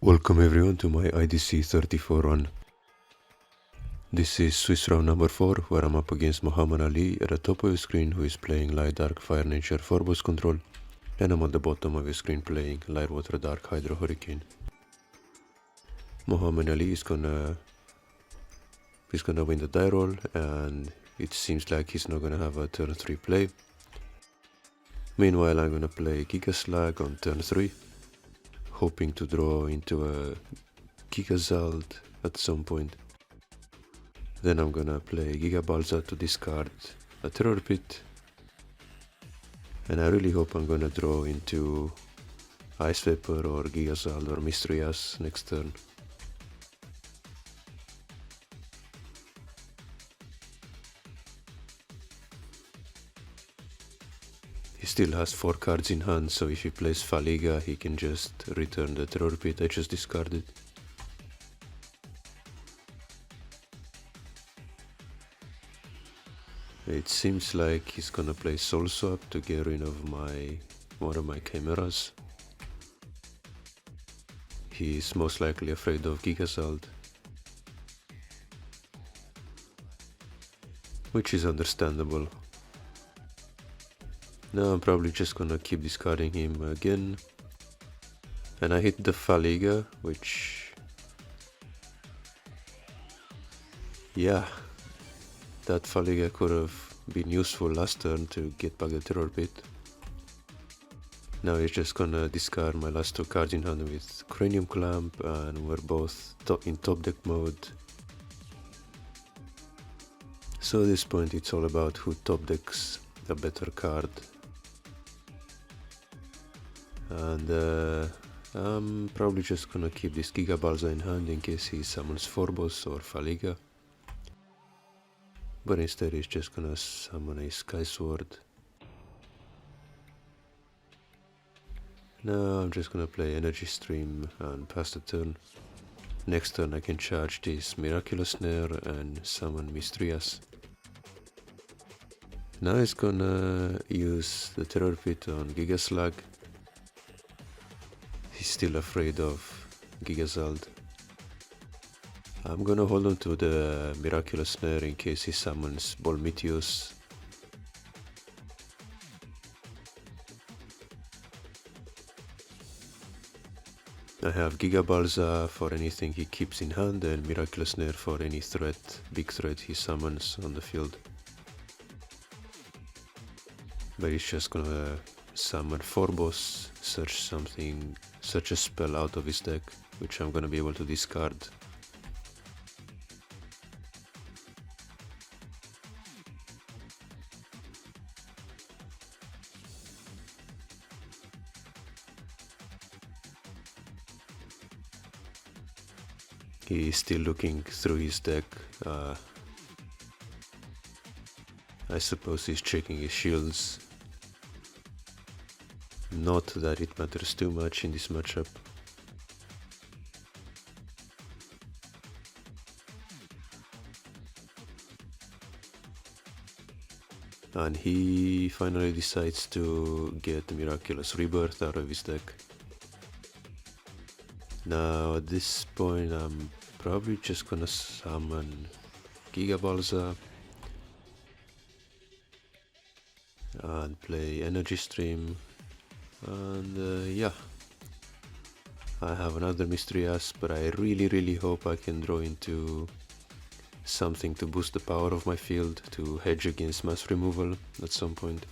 Welcome everyone to my IDC 34 run. This is Swiss round number 4, where I'm up against Mohammad-Ali at the top of the screen, who is playing Light Dark Fire Nature Forbos Control, and I'm at the bottom of the screen playing Light Water Dark Hydro Hurricane. Mohammad-Ali is gonna win the die roll, and it seems like he's not gonna have a turn 3 play. Meanwhile, I'm gonna play Giga Slag on turn 3, hoping to draw into a Gigazald at some point. Then I'm gonna play Giga Balza to discard a Terror Pit, and I really hope I'm gonna draw into Ice Vapor or Gigazald or Mystery Ass next turn. He still has 4 cards in hand, so if he plays Faliga, he can just return the Terror Pit I just discarded. It seems like he's gonna play Soul Swap to get rid of one of my Chimeras. He's most likely afraid of Gigazald, which is understandable. Now I'm probably just gonna keep discarding him again, and I hit the Faliga, which, yeah, that Faliga could have been useful last turn to get back the Terror Pit. Now he's just gonna discard my last 2 cards in hand with Cranium Clamp, and we're both in top deck mode. So at this point it's all about who top decks a better card. And I'm probably just gonna keep this Giga Balza in hand in case he summons Forbos or Faliga. But instead he's just gonna summon a Sky Sword. Now I'm just gonna play Energy Stream and pass the turn. Next turn I can charge this Miraculous Snare and summon Mistrias. Now he's gonna use the Terror Pit on Giga Slag. He's still afraid of Gigazald. I'm gonna hold on to the Miraculous Snare in case he summons Bolmitius. I have Giga Balza for anything he keeps in hand, and Miraculous Snare for any threat, big threat he summons on the field. But he's just gonna summon Forbos, search a spell out of his deck, which I'm gonna be able to discard. He's still looking through his deck. I suppose he's checking his shields. Not that it matters too much in this matchup. And he finally decides to get Miraculous Rebirth out of his deck. Now at this point I'm probably just gonna summon Giga Balza and play Energy Stream, and yeah, I have another Mystery Ass, but I really hope I can draw into something to boost the power of my field to hedge against mass removal at some point.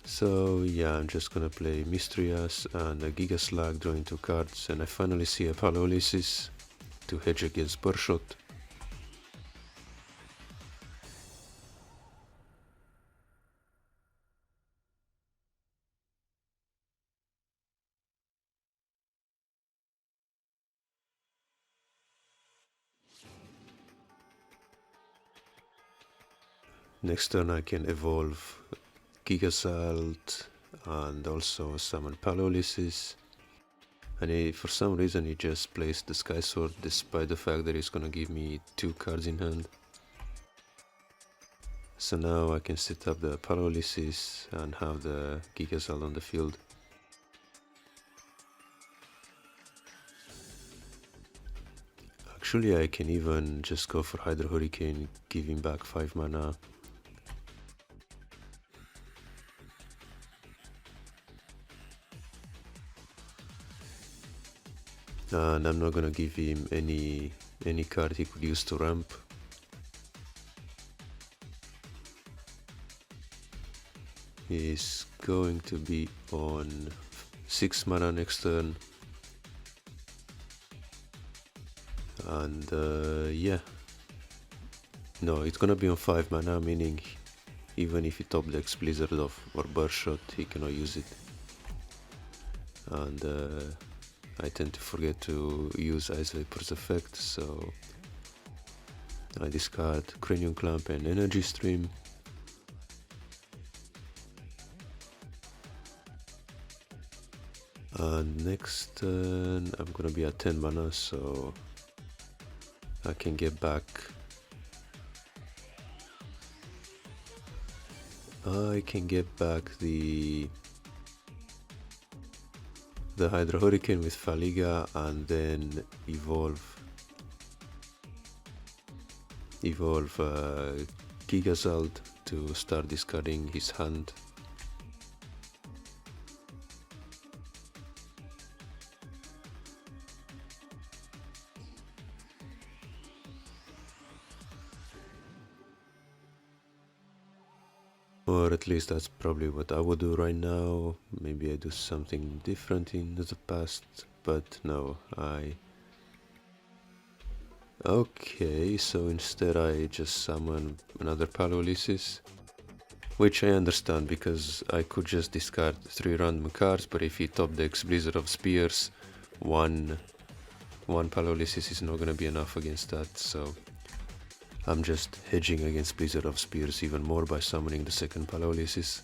So yeah, I'm just gonna play Mystery Ass and a Giga Slag, drawing 2 cards, and I finally see a Paralysis to hedge against Burshot. Next turn I can evolve Gigazalt and also summon Paralysis. And for some reason he just plays the Sky Sword, despite the fact that he's gonna give me 2 cards in hand. So now I can set up the Paralysis and have the Gigazalt on the field. Actually, I can even just go for Hydro Hurricane, give him back 5 mana. And I'm not gonna give him any card he could use to ramp. He's going to be on 6 mana next turn. And yeah. No, it's gonna be on 5 mana, meaning even if he top decks Blizzard off or Burst Shot, he cannot use it. And I tend to forget to use Ice Vapor's effect, so I discard Cranium Clamp and Energy Stream. And next turn I'm gonna be at 10 mana, so I can get back. I can get back the Hydro Hurricane with Faliga and then evolve Gigazald to start discarding his hand. Or at least that's probably what I would do right now. Maybe I do something different in the past, but no, Okay, so instead I just summon another Palolysis, which I understand because I could just discard 3 random cards, but if he top decks Blizzard of Spears, one Palolysis is not gonna be enough against that, so I'm just hedging against Blizzard of Spears even more by summoning the second Palolysis.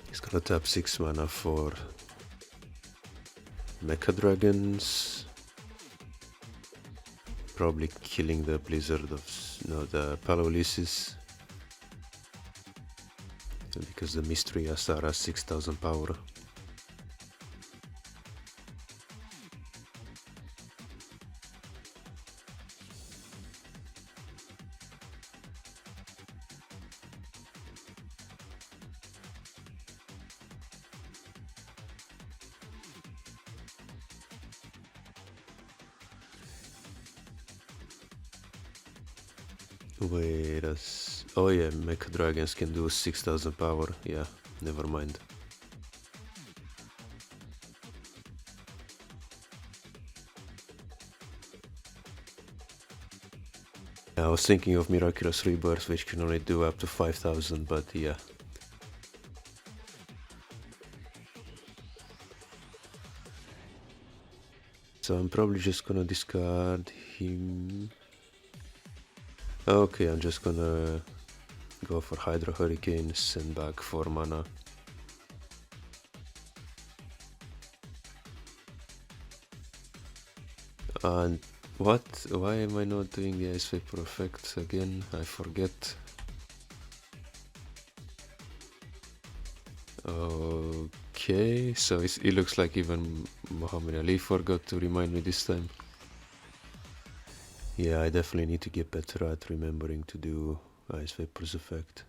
He's gonna tap 6 mana for Mecha Dragons, probably killing the Blizzard of the Palolysis, because the Mystery Asar has 6000 power. Wait a oh yeah, Mecha Dragons can do 6000 power, yeah, never mind. I was thinking of Miraculous Rebirth, which can only do up to 5000, but yeah. So I'm probably just gonna discard him. Okay, I'm just gonna go for Hydro Hurricane, send back 4 mana. And what? Why am I not doing the Ice Vapor effect again? I forget. Okay, so it looks like even Mohammad-Ali forgot to remind me this time. Yeah, I definitely need to get better at remembering to do Ice Vapor's effect.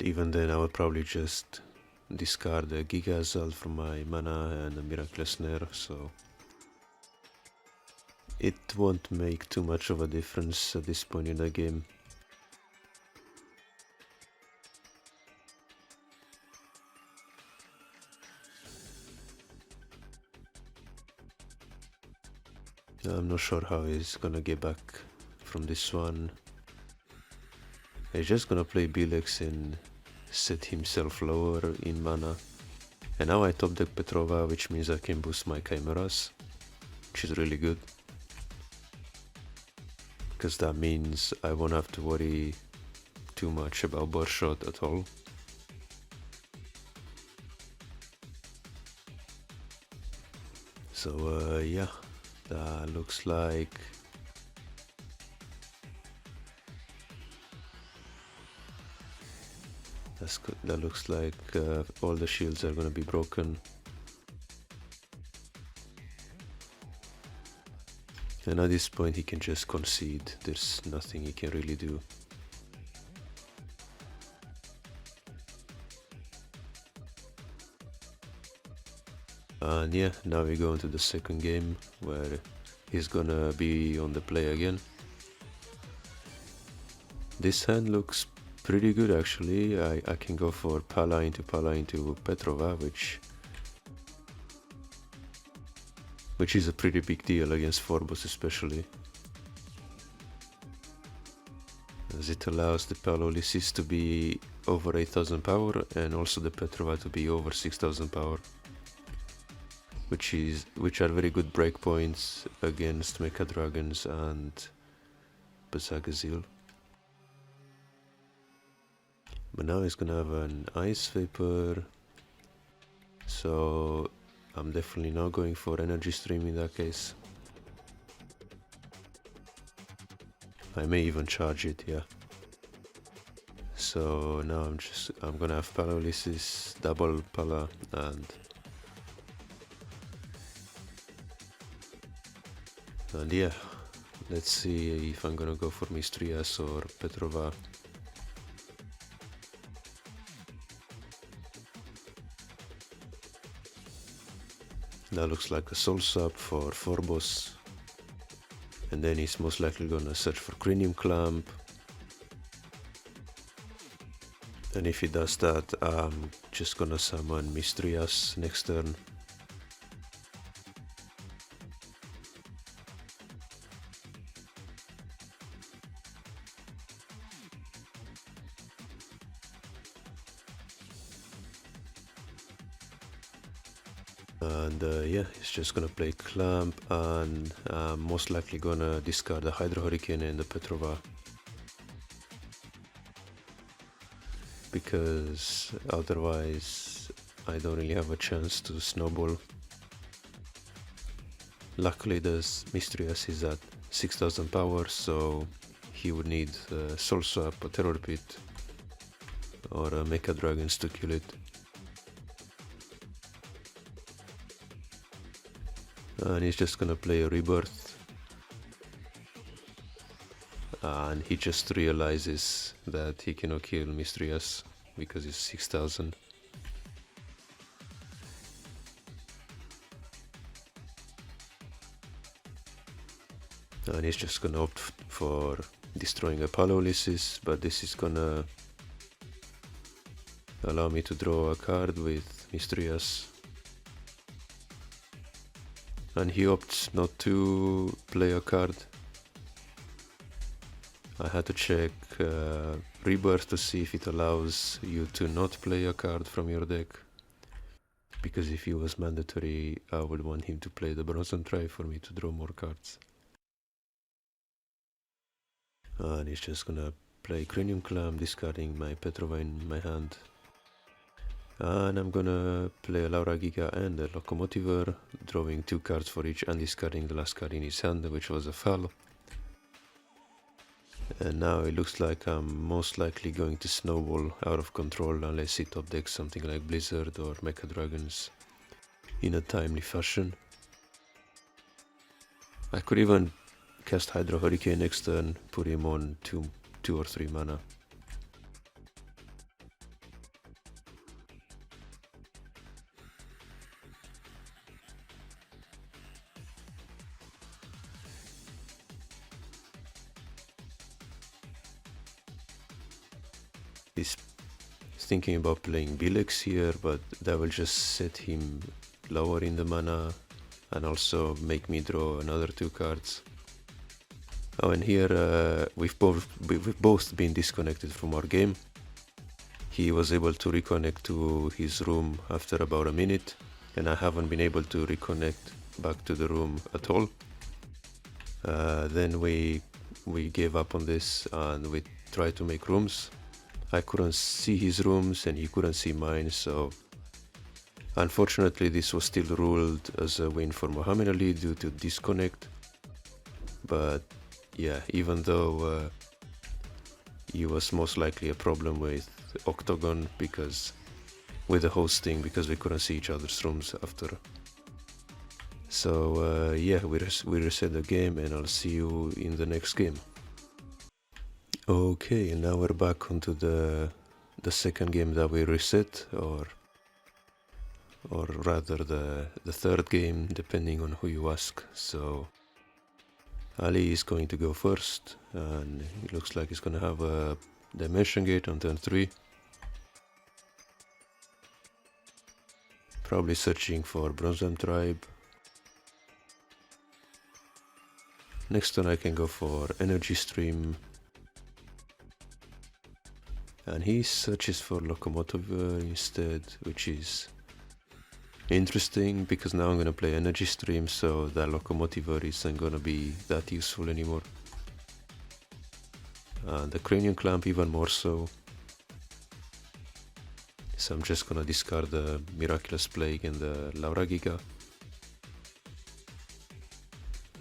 Even then I would probably just discard a Gigazal from my mana and a Miraculous Snare, so it won't make too much of a difference at this point in the game. I'm not sure how he's gonna get back from this one. He's just gonna play Bilex and set himself lower in mana. And now I top deck Petrova, which means I can boost my Chimeras, which is really good. Because that means I won't have to worry too much about board shot at all. So yeah, that looks like that looks like all the shields are gonna be broken. And at this point he can just concede, there's nothing he can really do. And yeah, now we go into the second game where he's gonna be on the play again. This hand looks pretty good actually. I can go for Pala into Petrova, which is a pretty big deal against Forbos especially, as it allows the Pala-Ulysses to be over 8000 power and also the Petrova to be over 6000 power, which are very good breakpoints against Mecha Dragons and Bazagazil. But now he's gonna have an Ice Vapor, so I'm definitely not going for Energy Stream in that case. I may even charge it, yeah. So now I'm gonna have Pala-Ulysses, double Pala, and yeah, let's see if I'm gonna go for Mistrias or Petrova. That looks like a soul swap for Forbos, and then he's most likely gonna search for Cranium Clamp, and if he does that, I'm just gonna summon Mistrias next turn. And yeah, he's just gonna play Clamp, and most likely gonna discard the Hydro Hurricane and the Petrova, because otherwise I don't really have a chance to snowball. Luckily the Mistrias is at 6000 power, so he would need Soul Swap, a Terror Pit, or a Mecha Dragons to kill it. And he's just gonna play a Rebirth, and he just realizes that he cannot kill Mistrias because he's 6000. And he's just gonna opt for destroying a Pala-Ulysses, but this is gonna allow me to draw a card with Mistrias. And he opts not to play a card. I had to check Rebirth to see if it allows you to not play a card from your deck, because if it was mandatory, I would want him to play the Bronze Try for me to draw more cards. And he's just gonna play Cranium Clamp, discarding my Petrova in my hand. And I'm gonna play a Laura Giga and a Locomotiver, drawing 2 cards for each and discarding the last card in his hand, which was a foul. And now it looks like I'm most likely going to snowball out of control unless he top decks something like Blizzard or Mecha Dragons in a timely fashion. I could even cast Hydro Hurricane next turn, put him on 2 or 3 mana. He's thinking about playing Bilex here, but that will just set him lower in the mana and also make me draw another 2 cards. Oh, and here we've both been disconnected from our game. He was able to reconnect to his room after about a minute, and I haven't been able to reconnect back to the room at all. Then we gave up on this and we tried to make rooms, I couldn't see his rooms and he couldn't see mine, so unfortunately this was still ruled as a win for Mohammad-Ali due to disconnect. But yeah, even though it was most likely a problem with Octagon because with the hosting, because we couldn't see each other's rooms after. So yeah, we reset the game and I'll see you in the next game. Okay, and now we're back onto the second game that we reset, or rather the third game, depending on who you ask. So Ali is going to go first, and it looks like he's gonna have a dimension gate on turn 3. Probably searching for Bronze Tribe. Next turn I can go for Energy Stream. And he searches for Locomotive instead, which is interesting because now I'm gonna play Energy Stream, so that Locomotive isn't gonna be that useful anymore. And the Cranium Clamp even more so. So I'm just gonna discard the Miraculous Plague and the Laura Giga.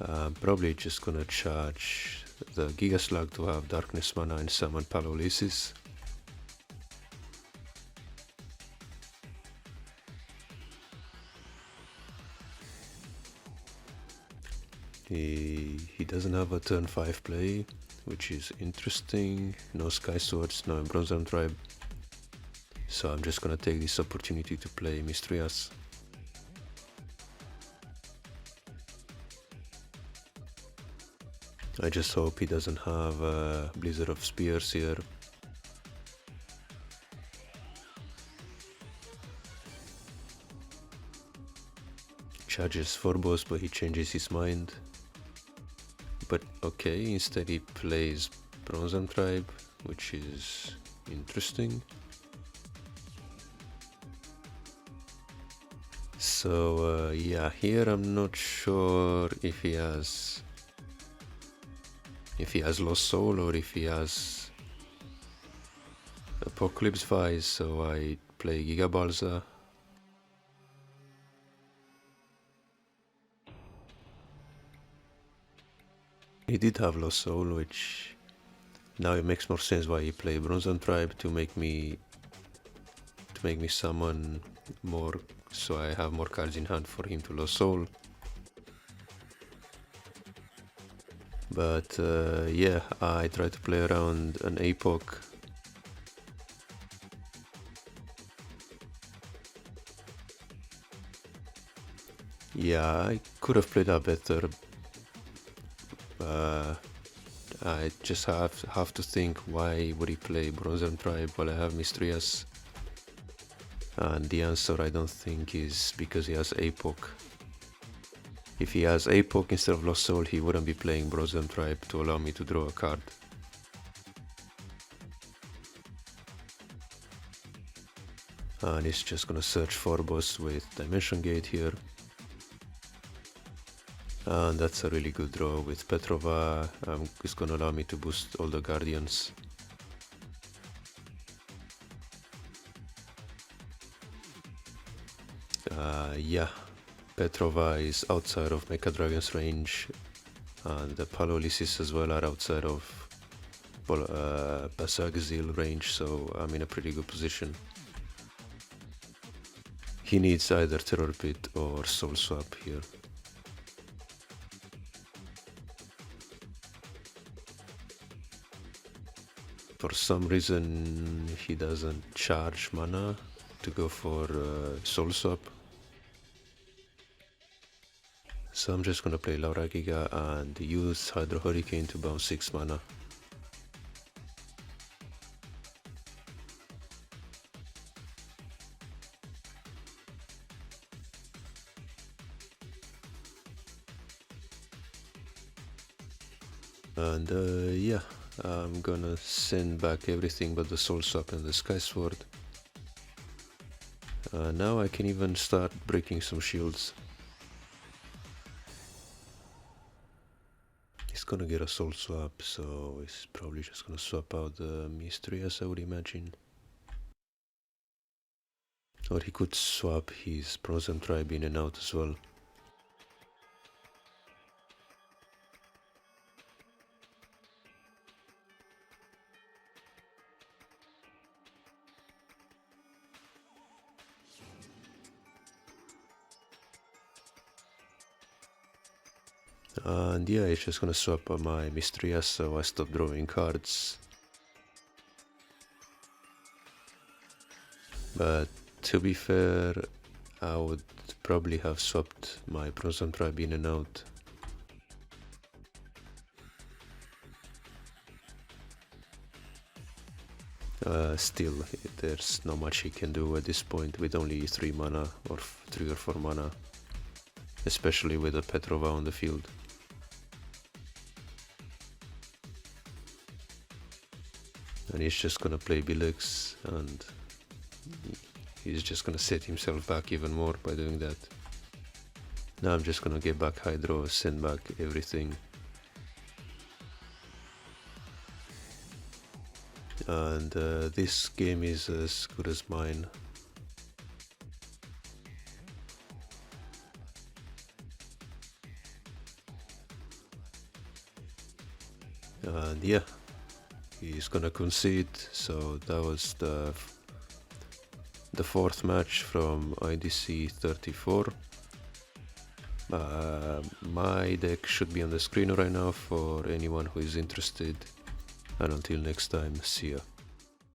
I'm probably just gonna charge the Giga Slug to have Darkness Mana and summon Palolysis. He doesn't have a turn 5 play, which is interesting. No Sky Swords, no Bronze Tribe. So I'm just gonna take this opportunity to play Mistrias. I just hope he doesn't have a Blizzard of Spears here. Charges Forbos, but he changes his mind. But okay, instead he plays Bronze Tribe, which is interesting. So yeah, here I'm not sure if he has Lost Soul or if he has Apocalypse Vise, so I play Giga Balza. He did have Lost Soul, which now it makes more sense why he played Bronze Tribe to make me summon more, so I have more cards in hand for him to Lost Soul. But yeah, I try to play around an Apoc. Yeah, I could have played that better. I just have to think, why would he play Bronze Tribe while I have Mistrias? And the answer, I don't think, is because he has Apoc. If he has Apoc instead of Lost Soul, he wouldn't be playing Bronze Tribe to allow me to draw a card. And he's just gonna search Forbos with Dimension Gate here. And that's a really good draw with Petrova. It's gonna allow me to boost all the Guardians. Yeah, Petrova is outside of Mecha Dragon's range, and the Palolysis as well are outside of Basagazil range, so I'm in a pretty good position. He needs either Terror Pit or Soul Swap here. For some reason he doesn't charge mana to go for Soul Swap. So I'm just gonna play Laura Giga and use Hydro Hurricane to bounce 6 mana. And yeah, I'm gonna send back everything but the Soul Swap and the Sky Sword. Now I can even start breaking some shields. He's gonna get a soul swap, so he's probably just gonna swap out the mystery, as I would imagine. Or he could swap his Bronze Tribe in and out as well. And yeah, he's just gonna swap my Mystery, so I stop drawing cards. But to be fair, I would probably have swapped my Bronze Tribe in and out. Still, there's not much he can do at this point with only 3 mana, or 3 or 4 mana. Especially with a Petrova on the field. And he's just gonna play Bilex, and he's just gonna set himself back even more by doing that. Now I'm just gonna get back Hydro, send back everything. And this game is as good as mine. And yeah, he's gonna concede, so that was the 4th match from IDC 34. My deck should be on the screen right now for anyone who is interested. And until next time, see ya.